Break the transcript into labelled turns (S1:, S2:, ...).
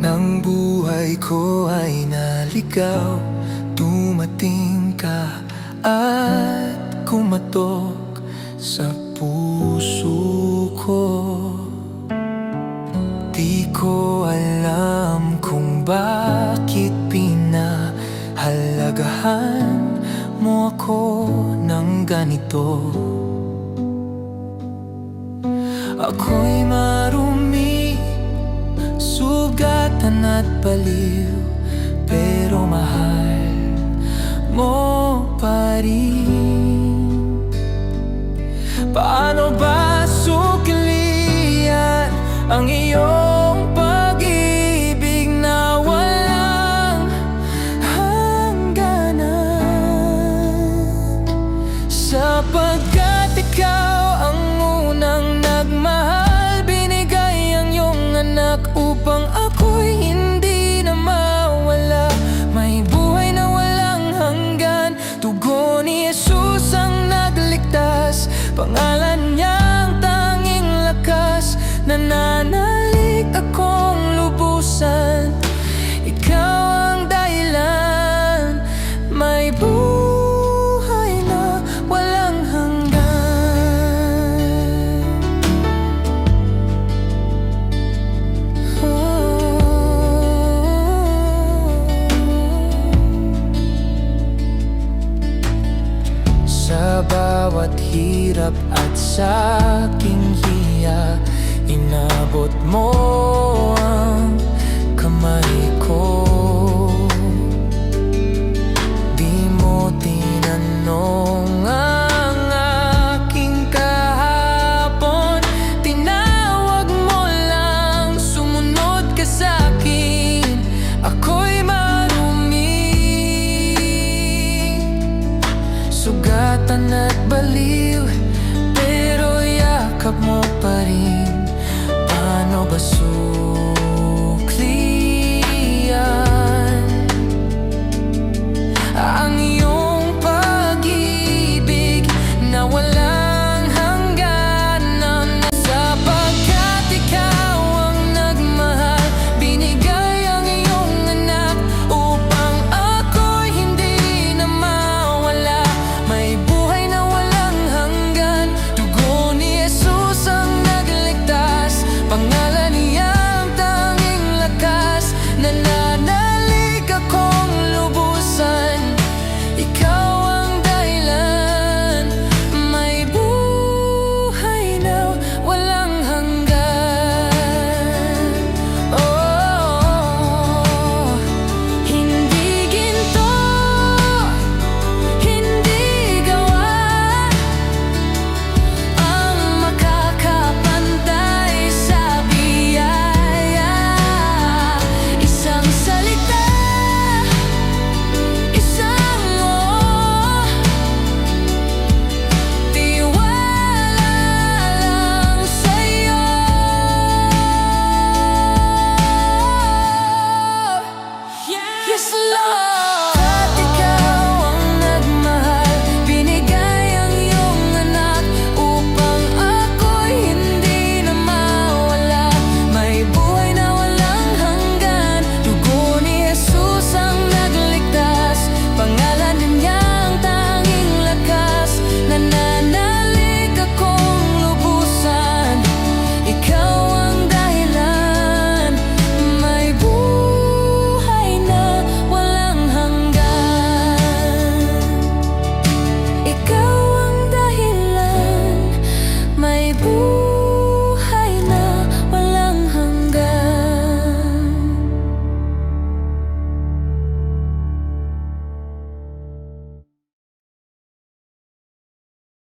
S1: ng buhay ko ay naligaw. Dumating ka at kumatok sa puso ko. Di ko alam kung bakit pinahalagahan mo ako ng ganito. Ako'y marumi, sugatan at baliw, pero mahal mo pa rin. Paano ba suklian ang iyong pag-ibig na walang hangganan? Sapagkat ikaw ang unang nagmahal, binigay ang iyong anak upang ako'y hindi na mawala. May buhay na walang hanggan, dugo ni Jesus ang nagligtas, pangalan niyang tanging lakas. Nananalig akong lubusan, ikaw ang dahilan. May buhay na walang hanggan. Sa bawat hirap at sa aking hiya, inabot mo ang kamay ko. Di mo tinanong ang aking kahapon, tinawag mo lang, sumunod ka sa'kin. Ako'y marumi, sugatan at baliw, pero yakap mo pa rin. Paano ba